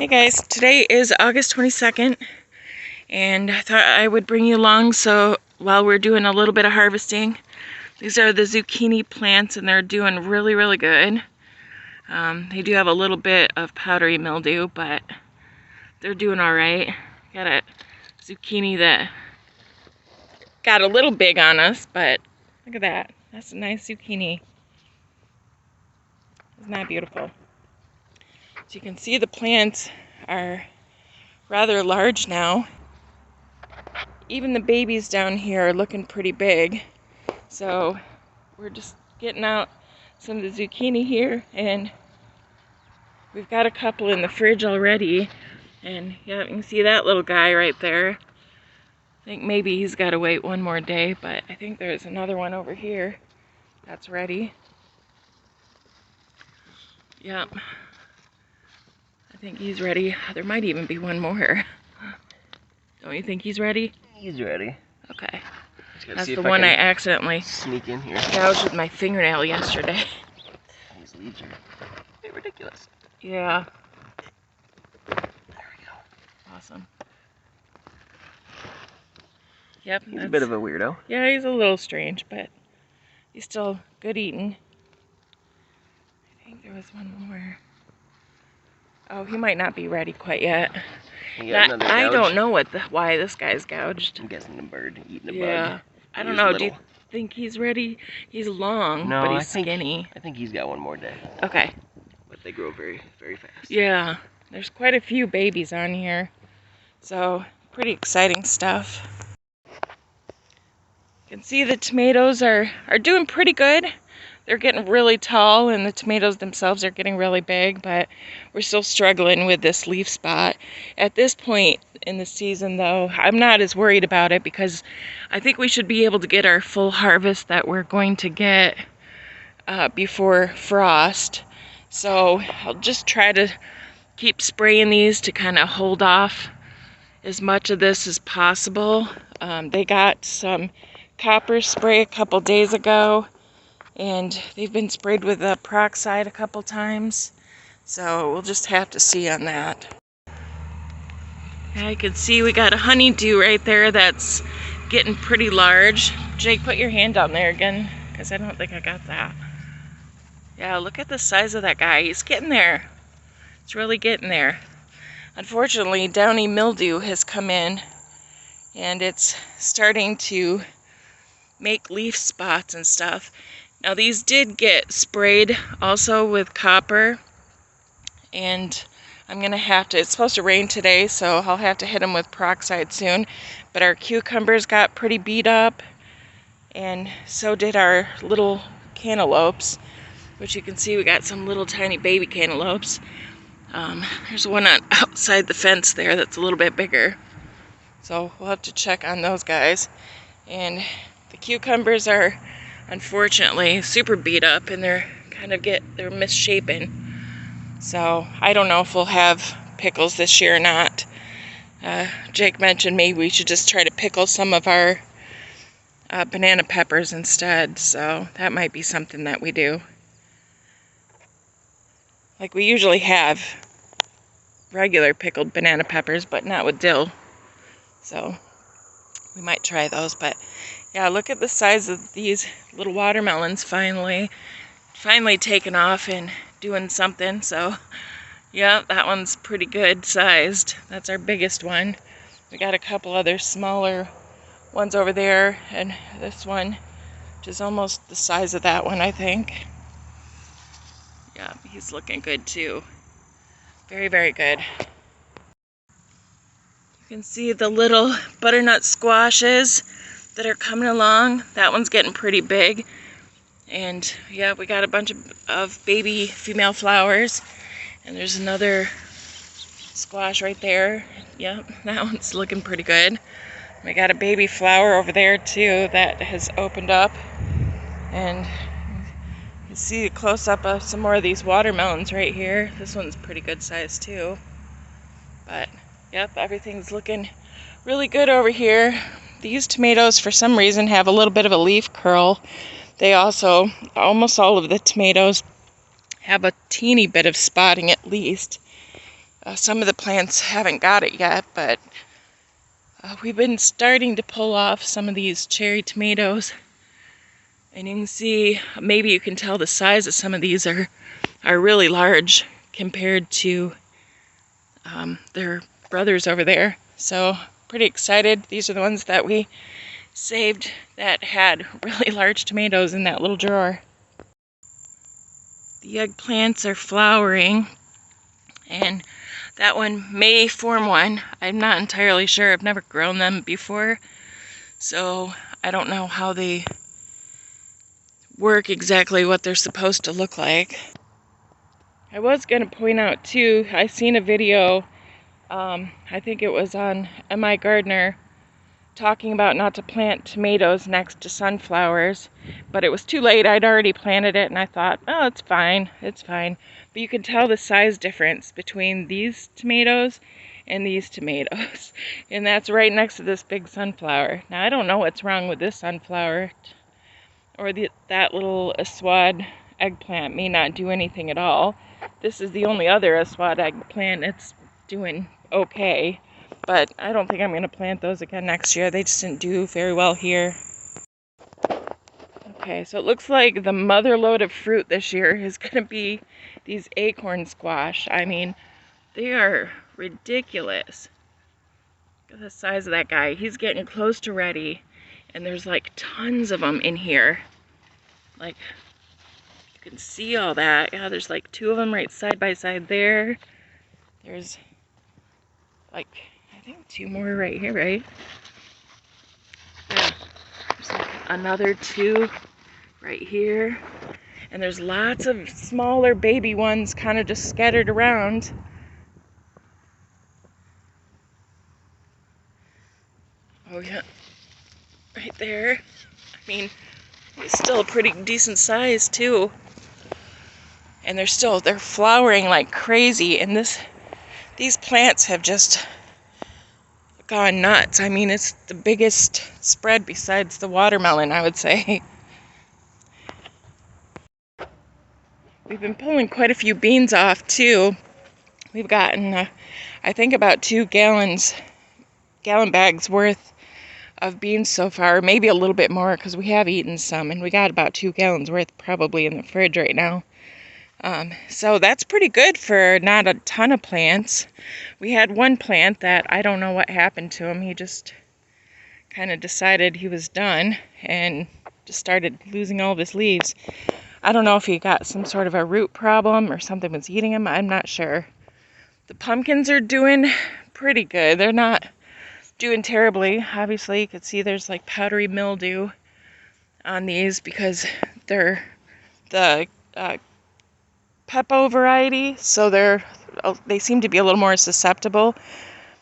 Hey guys, today is August 22nd, and I thought I would bring you along so while we're doing a little bit of harvesting. These are the zucchini plants and they're doing really good. They do have a little bit of powdery mildew, but they're doing alright. Got a zucchini that got a little big on us, but look at that. That's a nice zucchini. Isn't that beautiful? So you can see the plants are rather large now. Even the babies down here are looking pretty big. So we're just getting out some of the zucchini here, and we've got a couple in the fridge already. And yeah, you can see that little guy right there. I think maybe he's got to wait one more day, but I think there's another one over here that's ready. Yep. I think he's ready. There might even be one more. Don't you think he's ready? He's ready. Okay. That's the one I accidentally sneak in here. gouged with my fingernail yesterday. These leaves are a bit ridiculous. Yeah. There we go. Awesome. Yep. He's a bit of a weirdo. Yeah, he's a little strange, but he's still good eating. I think there was one more. Oh, he might not be ready quite yet. I don't know why this guy's gouged. I'm guessing a bird eating a bug. Yeah. I don't know. Do you think he's ready? He's long, but he's skinny. I think he's got one more day. Okay. But they grow very fast. Yeah. There's quite a few babies on here. So, pretty exciting stuff. You can see the tomatoes are doing pretty good. They're getting really tall, and the tomatoes themselves are getting really big, but we're still struggling with this leaf spot. At this point in the season, though, I'm not as worried about it because I think we should be able to get our full harvest that we're going to get before frost. So I'll just try to keep spraying these to kind of hold off as much of this as possible. They got some copper spray a couple days ago, and they've been sprayed with peroxide a couple times, so we'll just have to see on that. I can see we got a honeydew right there that's getting pretty large. Jake, put your hand down there again, because I don't think I got that. Yeah, look at the size of that guy. He's getting there. It's really getting there. Unfortunately, downy mildew has come in, and it's starting to make leaf spots and stuff. Now these did get sprayed also with copper, and I'm gonna have to, it's supposed to rain today, so I'll have to hit them with peroxide soon. But our cucumbers got pretty beat up, and so did our little cantaloupes, which you can see we got some little tiny baby cantaloupes. There's one on outside the fence there that's a little bit bigger, so we'll have to check on those guys. And the cucumbers are unfortunately super beat up, and they're misshapen. So I don't know if we'll have pickles this year or not. Jake mentioned maybe we should just try to pickle some of our banana peppers instead, so that might be something that we do. Like we usually have regular pickled banana peppers, but not with dill. So we might try those. But yeah, look at the size of these little watermelons finally taking off and doing something. So yeah, that one's pretty good sized. That's our biggest one. We got a couple other smaller ones over there, and this one, which is almost the size of that one, I think. Yeah, he's looking good too. Very good. You can see the little butternut squashes that are coming along. That one's getting pretty big. And yeah, we got a bunch of baby female flowers. And there's another squash right there. Yep, that one's looking pretty good. We got a baby flower over there too that has opened up. And you see a close-up of some more of these watermelons right here. This one's pretty good size too. But yep, everything's looking really good over here. These tomatoes, for some reason, have a little bit of a leaf curl. They also, almost all of the tomatoes have a teeny bit of spotting at least. Some of the plants haven't got it yet, but we've been starting to pull off some of these cherry tomatoes. And you can see, maybe you can tell the size of some of these are really large compared to their brothers over there. So pretty excited. These are the ones that we saved that had really large tomatoes in that little drawer. The eggplants are flowering, and that one may form one. I'm not entirely sure. I've never grown them before, so I don't know how they work exactly, what they're supposed to look like. I was going to point out too, I seen a video, I think it was on M.I. Gardner, talking about not to plant tomatoes next to sunflowers, but it was too late. I'd already planted it and I thought, oh, it's fine, it's fine. But you can tell the size difference between these tomatoes and these tomatoes. And that's right next to this big sunflower. Now I don't know what's wrong with this sunflower, or that little Aswad eggplant may not do anything at all. This is the only other Aswad eggplant that's doing okay. But I don't think I'm going to plant those again next year. They just didn't do very well here. Okay, so it looks like the mother lode of fruit this year is going to be these acorn squash. I mean, they are ridiculous. Look at the size of that guy. He's getting close to ready, and there's like tons of them in here. Like, you can see all that. Yeah, there's like 2 of them right side by side there. There's like, I think 2 more right here, right? Yeah, there's like another 2 right here. And there's lots of smaller baby ones kind of just scattered around. Oh yeah, right there. I mean, it's still a pretty decent size too. And they're flowering like crazy. And these plants have just gone nuts. I mean, it's the biggest spread besides the watermelon, I would say. We've been pulling quite a few beans off too. We've gotten, I think, about 2 gallon bags worth of beans so far, maybe a little bit more because we have eaten some, and we got about 2 gallons worth probably in the fridge right now. So that's pretty good for not a ton of plants. We had one plant that I don't know what happened to him. He just kind of decided he was done and just started losing all of his leaves. I don't know if he got some sort of a root problem or something was eating him. I'm not sure. The pumpkins are doing pretty good. They're not doing terribly. Obviously, you can see there's like powdery mildew on these because they're the Peppo variety, so they seem to be a little more susceptible,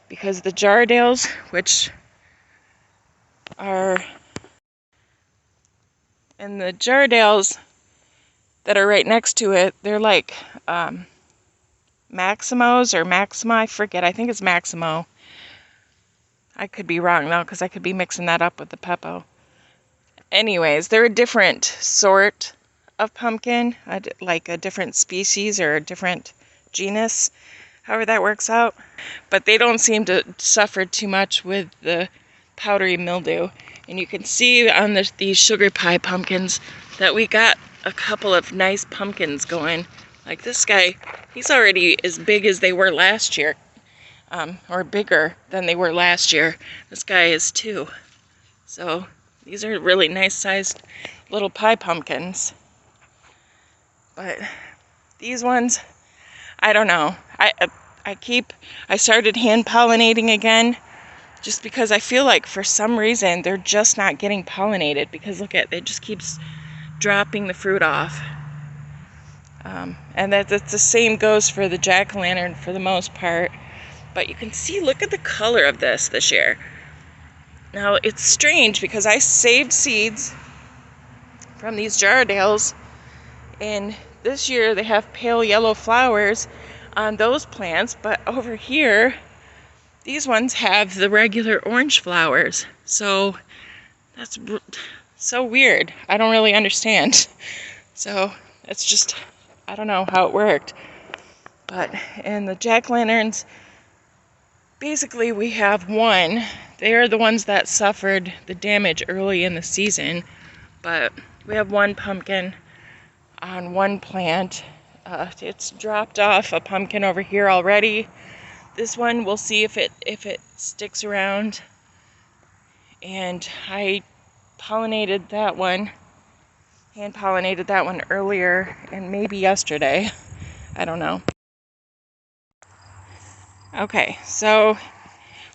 because the Jardales, which are, and the Jardales that are right next to it, they're like Maximos or Maxima, I forget, I think it's Maximo. I could be wrong though, because I could be mixing that up with the Peppo. Anyways, they're a different sort of pumpkin, like a different species or a different genus, however that works out. But they don't seem to suffer too much with the powdery mildew. And you can see on these sugar pie pumpkins that we got a couple of nice pumpkins going. Like this guy, he's already as big as they were last year, or bigger than they were last year. This guy is too. So these are really nice sized little pie pumpkins. But these ones, I don't know. I started hand pollinating again, just because I feel like for some reason they're just not getting pollinated, because look at, it just keeps dropping the fruit off. And that's the same goes for the jack-o'-lantern for the most part. But you can see, look at the color of this year. Now it's strange because I saved seeds from these Jardales, and this year they have pale yellow flowers on those plants, but over here these ones have the regular orange flowers. So that's so weird. I don't really understand. So it's just, I don't know how it worked. And the jack-o'-lanterns, basically we have one. They are the ones that suffered the damage early in the season, but we have one pumpkin on one plant. It's dropped off a pumpkin over here already. This one, we'll see if it sticks around. And I pollinated that one, hand pollinated that one earlier, and maybe yesterday. I don't know. Okay, so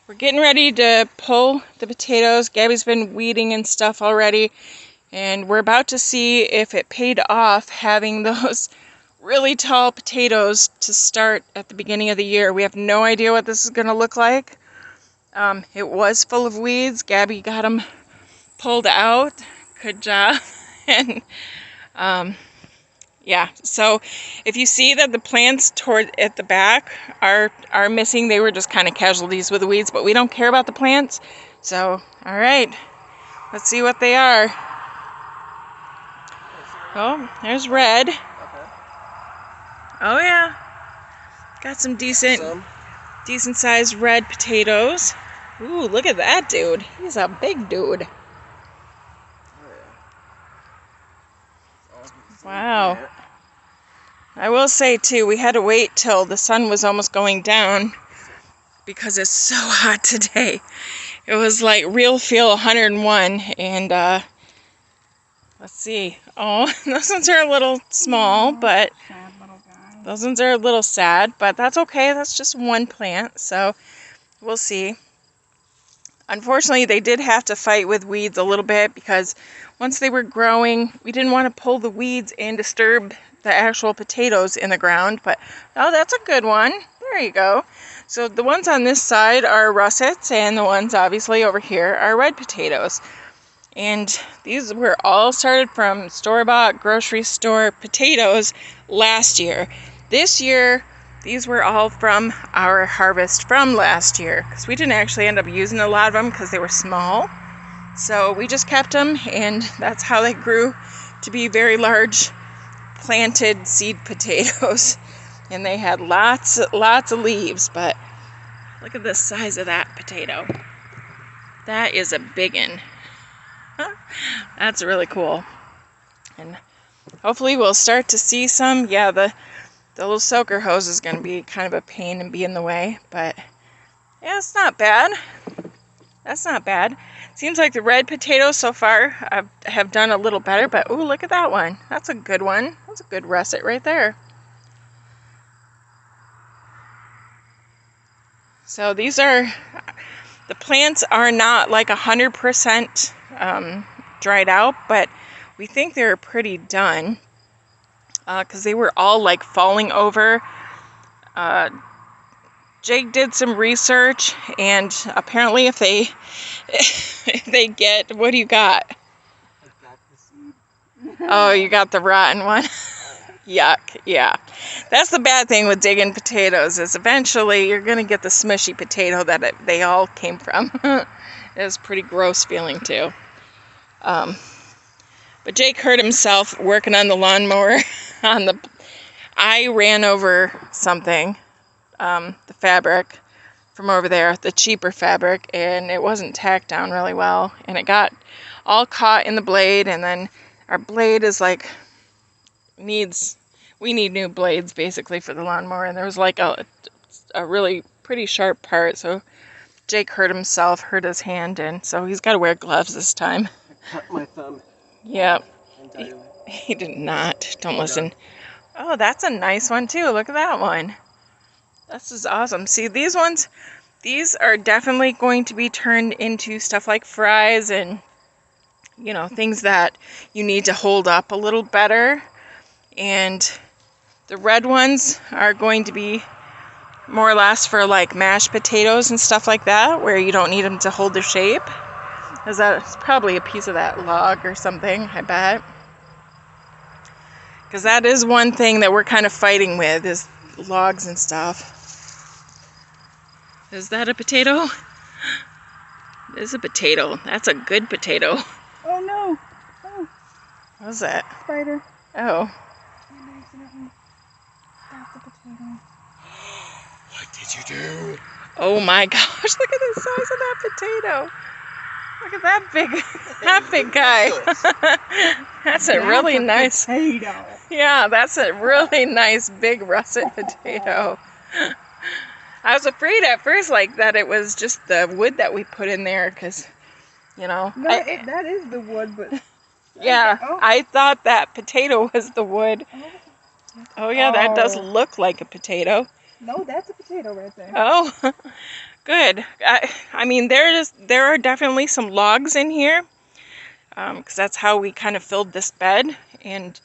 we're getting ready to pull the potatoes. Gabby's been weeding and stuff already, and we're about to see if it paid off having those really tall potatoes to start at the beginning of the year. We have no idea what this is going to look like. It was full of weeds. Gabby got them pulled out. Good job. And yeah, so if you see that the plants at the back are missing, they were just kind of casualties with the weeds, but we don't care about the plants. So, all right, let's see what they are. Oh, there's red. Oh yeah, got some decent sized red potatoes. Ooh, look at that dude. He's a big dude. Wow. I will say too, we had to wait till the sun was almost going down because it's so hot today. It was like real feel 101, and let's see. Oh, those ones are a little small, but Sad little guy. those ones are a little sad, but that's okay. That's just one plant, so we'll see. Unfortunately, they did have to fight with weeds a little bit because once they were growing, we didn't want to pull the weeds and disturb the actual potatoes in the ground. But, oh, that's a good one. There you go. So the ones on this side are russets, and the ones obviously over here are red potatoes. And these were all started from store-bought grocery store potatoes last year. This year, these were all from our harvest from last year, because we didn't actually end up using a lot of them because they were small. So we just kept them, and that's how they grew to be very large planted seed potatoes. And they had lots of leaves, but look at the size of that potato. That is a biggin'. That's really cool. And hopefully we'll start to see some. Yeah, the little soaker hose is going to be kind of a pain and be in the way, but yeah, it's not bad. That's not bad. Seems like the red potatoes so far have done a little better, but ooh, look at that one. That's a good one. That's a good russet right there. So these are, the plants are not like 100% dried out, but we think they're pretty done. Because they were all like falling over. Jake did some research, and apparently if they get, what do you got? I got the seed. Oh, you got the rotten one. Yuck, yeah. That's the bad thing with digging potatoes, is eventually you're going to get the smushy potato that they all came from. It was pretty gross feeling too. But Jake hurt himself working on the lawnmower. I ran over something, the fabric from over there, the cheaper fabric, and it wasn't tacked down really well, and it got all caught in the blade, and then our blade is like, we need new blades basically for the lawnmower, and there was like a really pretty sharp part, so Jake hurt himself, hurt his hand, and so he's got to wear gloves this time. I cut my thumb. Yep. Entirely. He did not. Don't listen. Oh, that's a nice one too. Look at that one. This is awesome. See, these ones, these are definitely going to be turned into stuff like fries and, you know, things that you need to hold up a little better. And the red ones are going to be more or less for like mashed potatoes and stuff like that, where you don't need them to hold their shape. Because that's probably a piece of that log or something, I bet. Because that is one thing that we're kind of fighting with, is logs and stuff. Is that a potato? It is a potato. That's a good potato. Oh no! Oh, What was that? spider. Oh. I accidentally got the potato. Yes, you do. Oh my gosh, look at the size of that potato. Look at that big guy. That's a really nice potato. Yeah, that's a really nice big russet potato. I was afraid at first like that it was just the wood that we put in there because, you know. No, that is the wood, but... Yeah, Oh. I thought that potato was the wood. Oh yeah, that does look like a potato. No, that's a potato right there. Oh, good. I mean, there are definitely some logs in here because that's how we kind of filled this bed, and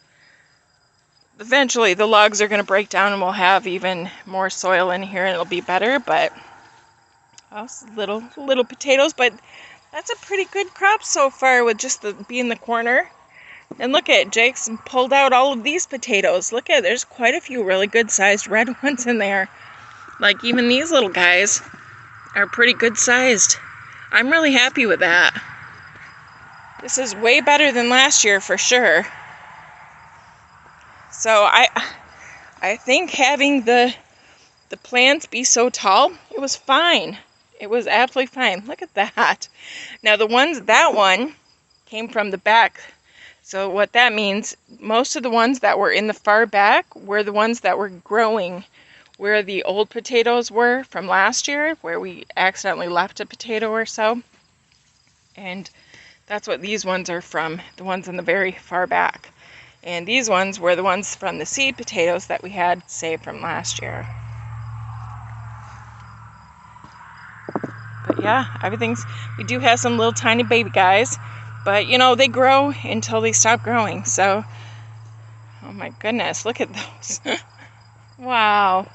eventually the logs are going to break down and we'll have even more soil in here and it'll be better. But little potatoes, but that's a pretty good crop so far with just being the corner. And look at Jake's pulled out all of these potatoes. Look at, there's quite a few really good sized red ones in there. Like even these little guys are pretty good sized. I'm really happy with that. This is way better than last year for sure. So I think having the plants be so tall, it was fine. It was absolutely fine. Look at that. Now that one came from the back. So what that means, most of the ones that were in the far back were the ones that were growing where the old potatoes were from last year, where we accidentally left a potato or so. And that's what these ones are from, the ones in the very far back. And these ones were the ones from the seed potatoes that we had saved from last year. But yeah, we do have some little tiny baby guys. But, you know, they grow until they stop growing. So, oh my goodness, look at those. Wow.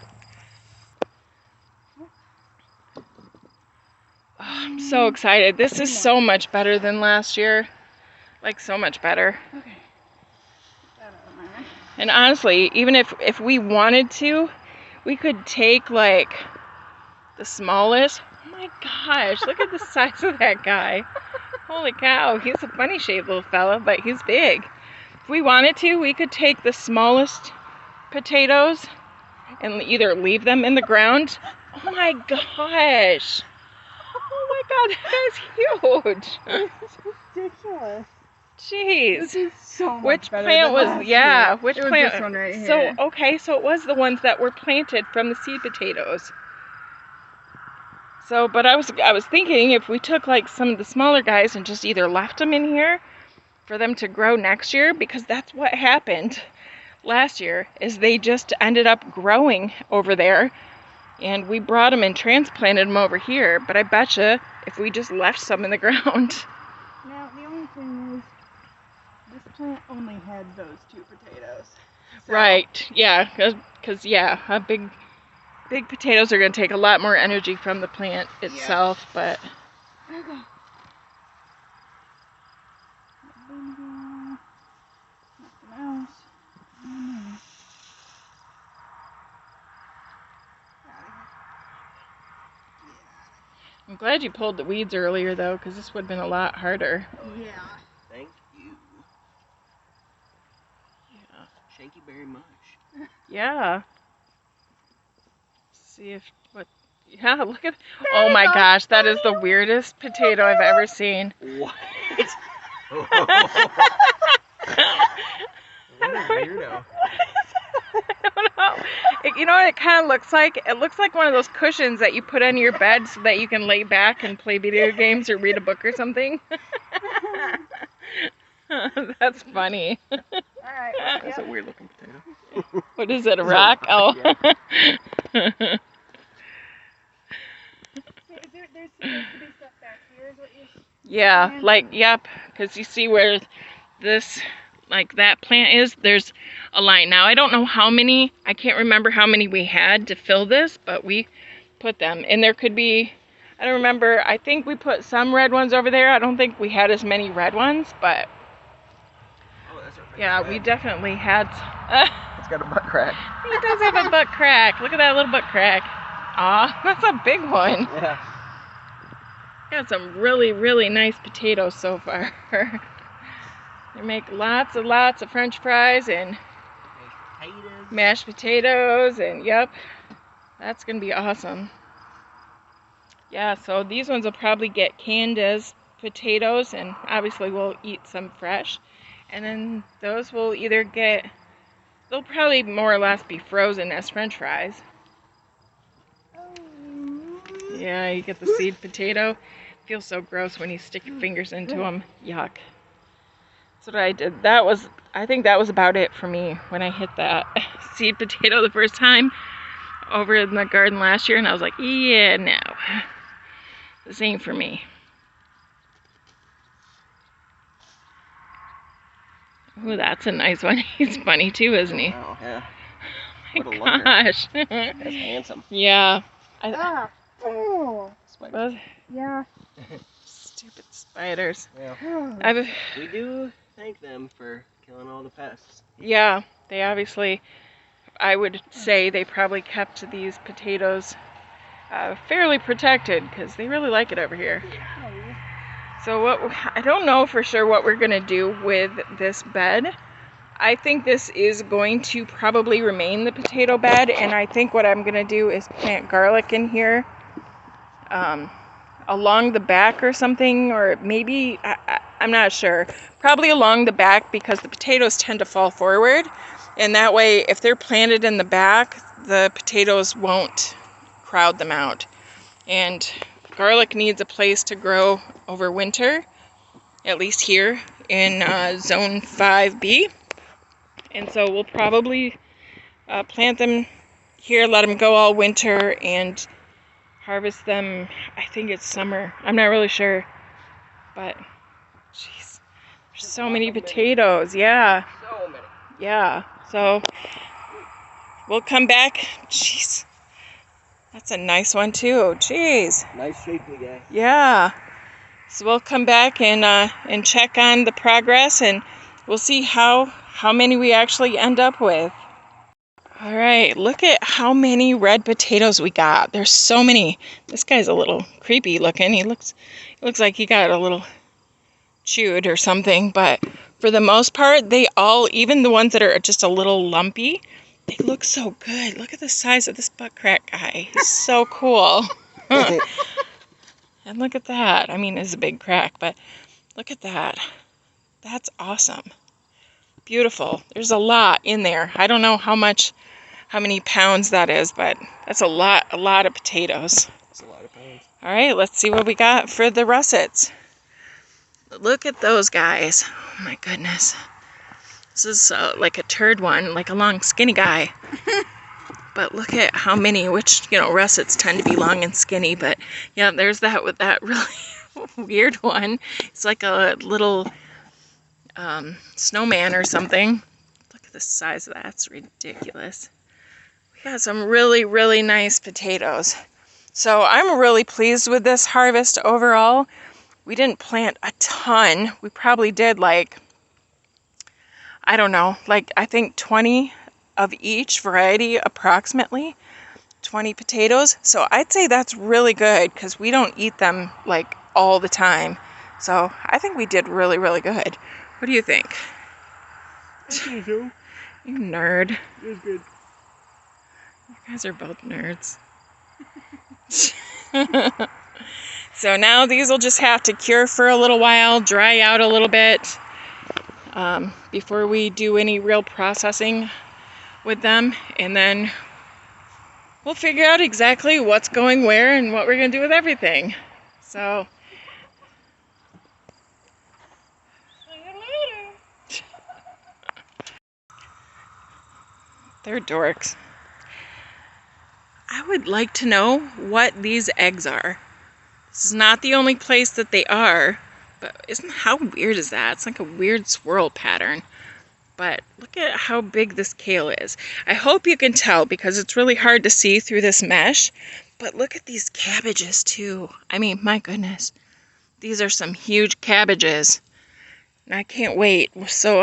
Oh, I'm so excited. This is so much better than last year. Like, so much better. Okay. And honestly, even if we wanted to, we could take, like, the smallest. Oh my gosh, look at the size of that guy. Holy cow, he's a funny shaped little fella, but he's big. If we wanted to, we could take the smallest potatoes and either leave them in the ground. Oh my gosh. Oh my god, that is huge. This is ridiculous. Jeez. This is so much Which better plant than was, last yeah, year. which It was plant? this one right here. So, okay, so it was the ones that were planted from the seed potatoes. So, but I was thinking if we took like some of the smaller guys and just either left them in here for them to grow next year, because that's what happened last year, is they just ended up growing over there, and we brought them and transplanted them over here. But I betcha if we just left some in the ground. Now, the only thing is, this plant only had those 2 potatoes. So. Right, yeah, because yeah, a big potatoes are going to take a lot more energy from the plant itself, but... Okay. Nothing else. I'm glad you pulled the weeds earlier, though, because this would have been a lot harder. Yeah. Thank you. Yeah. Thank you very much. Yeah. See if yeah, look at, oh my gosh, that is the weirdest potato I've ever seen. What? What a weirdo. I don't know. You know what it kind of looks like? It looks like one of those cushions that you put on your bed so that you can lay back and play video games or read a book or something. That's funny. Alright. That's a weird looking potato. What is it, a rock? Oh. Yeah. There's supposed to be stuff back here, is what you... Yeah, like, yep, because you see where this, like that plant is, there's a line. Now, I don't know how many, I can't remember how many we had to fill this, but we put them. And there could be, I don't remember, I think we put some red ones over there. I don't think we had as many red ones, but Oh, that's right. yeah, we definitely had. It's got a butt crack. He does have a butt crack. Look at that little butt crack. Aw, that's a big one. Yeah. Got some really, really nice potatoes so far. They make lots of French fries and Potatoes. mashed potatoes, and yep. That's gonna be awesome. Yeah, so these ones will probably get canned as potatoes, and obviously we'll eat some fresh. And then those will either they'll probably more or less be frozen as French fries. Yeah, you get the seed potato. Feels so gross when you stick your fingers into them. Yuck. That's what I did. I think that was about it for me when I hit that seed potato the first time over in the garden last year, and I was like, yeah, no. This ain't for me. Ooh, that's a nice one. He's funny too, isn't he? Oh, yeah. Oh What a my looker. gosh. That's handsome. Yeah. Oh. Spiders. Yeah. Stupid spiders. Yeah. We do thank them for killing all the pests. Yeah, they obviously, I would say they probably kept these potatoes fairly protected because they really like it over here. So I don't know for sure what we're gonna do with this bed. I think this is going to probably remain the potato bed, and I think what I'm gonna do is plant garlic in here along the back or something, or maybe, I'm not sure. Probably along the back because the potatoes tend to fall forward, and that way if they're planted in the back, the potatoes won't crowd them out. And garlic needs a place to grow over winter, at least here in zone 5B. And so we'll probably plant them here, let them go all winter, and harvest them, I think it's summer. I'm not really sure, but jeez, there's so many potatoes. Yeah. So many. Yeah. So we'll come back. Jeez. That's a nice one too. Jeez. Nice shapely guy. Yeah. So we'll come back and check on the progress, and we'll see how many we actually end up with. All right, look at how many red potatoes we got. There's so many. This guy's a little creepy looking. He looks like he got a little chewed or something, but for the most part, they all, even the ones that are just a little lumpy, they look so good. Look at the size of this butt crack guy. He's so cool. And look at that. I mean, it's a big crack, but look at that. That's awesome. Beautiful. There's a lot in there. I don't know how many pounds that is, but that's a lot of potatoes. That's a lot of pounds. All right, let's see what we got for the russets. Look at those guys. Oh my goodness. This is like a turd one, like a long skinny guy. But look at how many, which, russets tend to be long and skinny, but yeah, there's that with that really weird one. It's like a little snowman or something. Look at the size of that. It's ridiculous. We got some really, really nice potatoes. So I'm really pleased with this harvest overall. We didn't plant a ton. We probably did like, I don't know, like I think 20 of each variety approximately. 20 potatoes. So I'd say that's really good because we don't eat them like all the time. So I think we did really, really good. What do you think? I think so. You nerd. It was good. You guys are both nerds. So now these will just have to cure for a little while, dry out a little bit before we do any real processing with them, and then we'll figure out exactly what's going where and what we're going to do with everything. So they're dorks. I would like to know what these eggs are. This is not the only place that they are, but how weird is that? It's like a weird swirl pattern. But look at how big this kale is. I hope you can tell because it's really hard to see through this mesh. But look at these cabbages too. I mean, my goodness. These are some huge cabbages. And I can't wait. So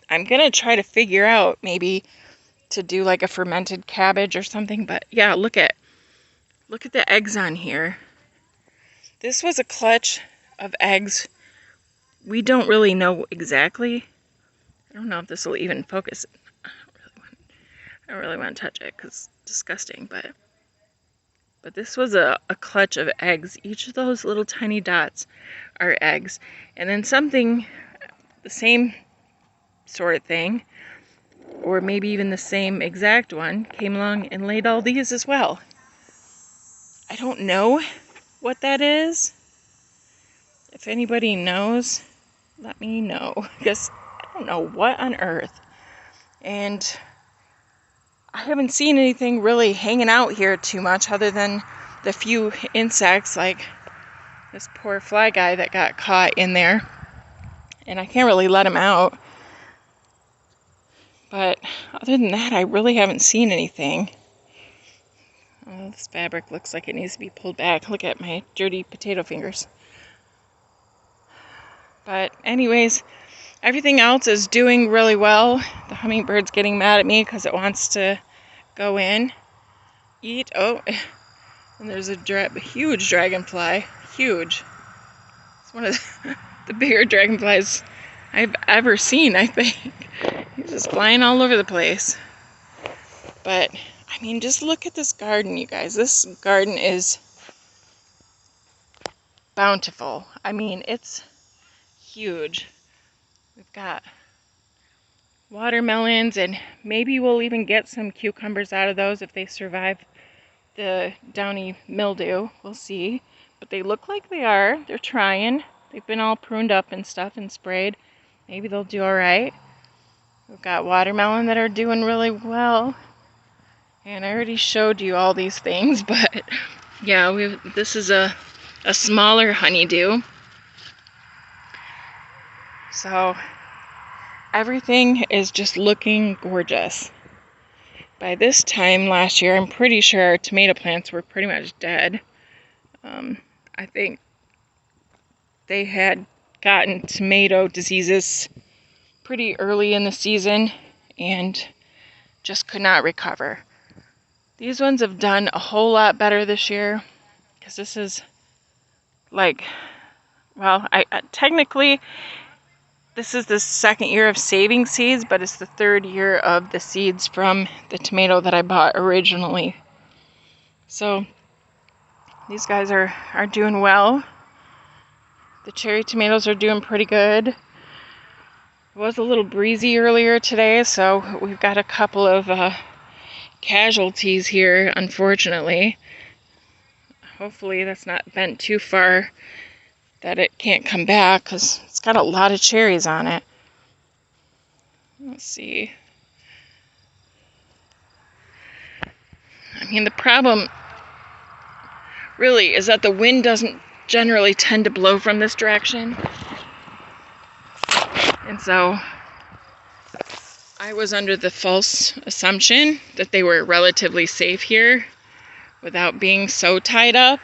I'm going to try to figure out maybe to do like a fermented cabbage or something. But yeah, look at the eggs on here. This was a clutch of eggs. We don't really know exactly. I don't know if this will even focus. I don't really want to touch it because it's disgusting, but But this was a clutch of eggs. Each of those little tiny dots are eggs. And then something, the same sort of thing, or maybe even the same exact one, came along and laid all these as well. I don't know what that is. If anybody knows, let me know, because I don't know what on earth. And I haven't seen anything really hanging out here too much other than the few insects, like this poor fly guy that got caught in there. And I can't really let him out. But other than that, I really haven't seen anything. Oh, this fabric looks like it needs to be pulled back. Look at my dirty potato fingers. But anyways, everything else is doing really well. The hummingbird's getting mad at me because it wants to go in, eat. Oh, and there's a huge dragonfly. Huge. It's one of the bigger dragonflies I've ever seen, I think. He's just flying all over the place. But, I mean, just look at this garden, you guys. This garden is bountiful. I mean, it's huge. We've got watermelons, and maybe we'll even get some cucumbers out of those if they survive the downy mildew. We'll see. But they look like they are. They're trying. They've been all pruned up and stuff and sprayed. Maybe they'll do all right. We've got watermelon that are doing really well. And I already showed you all these things, but yeah, this is a smaller honeydew. So everything is just looking gorgeous. By this time last year, I'm pretty sure our tomato plants were pretty much dead. I think they had gotten tomato diseases pretty early in the season and just could not recover. These ones have done a whole lot better this year, because this is like, well, technically this is the second year of saving seeds, but it's the third year of the seeds from the tomato that I bought originally. So these guys are doing well. The cherry tomatoes are doing pretty good. It was a little breezy earlier today, so we've got a couple of casualties here, unfortunately. Hopefully that's not bent too far that it can't come back, because it's got a lot of cherries on it. Let's see. I mean, the problem really is that the wind doesn't generally tend to blow from this direction. And so I was under the false assumption that they were relatively safe here without being so tied up.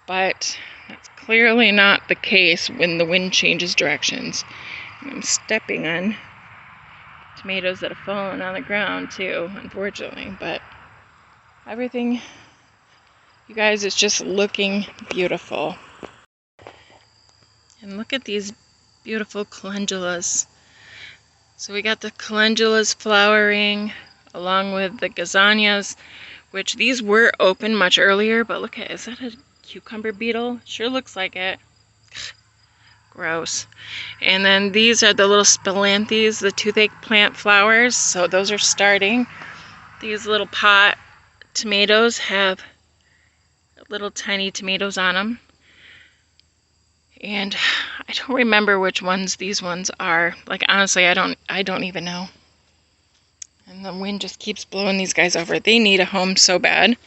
But that's clearly not the case when the wind changes directions. I'm stepping on tomatoes that have fallen on the ground too, unfortunately. But everything, you guys, is just looking beautiful. And look at these beautiful calendulas. So we got the calendulas flowering along with the gazanias, which these were open much earlier, but look at, is that a cucumber beetle? Sure looks like it. Gross. And then these are the little spilanthes, the toothache plant flowers, so those are starting. These little pot tomatoes have little tiny tomatoes on them. And I don't remember which ones these ones are. Like, honestly, I don't even know. And the wind just keeps blowing these guys over. They need a home so bad.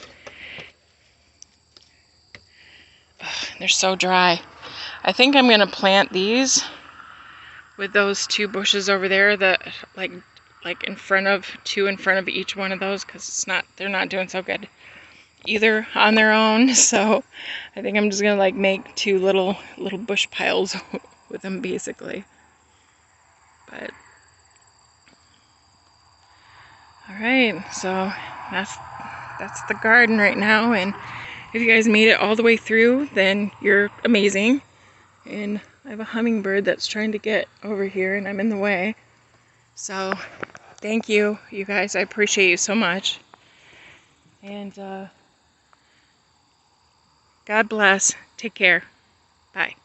Ugh, they're so dry. I think I'm gonna plant these with those two bushes over there that like in front of each one of those, because they're not doing so good either on their own. So I think I'm just gonna like make two little bush piles with them basically. But all right, so that's the garden right now, and if you guys made it all the way through, then you're amazing. And I have a hummingbird that's trying to get over here and I'm in the way. So thank you, you guys. I appreciate you so much. And God bless. Take care. Bye.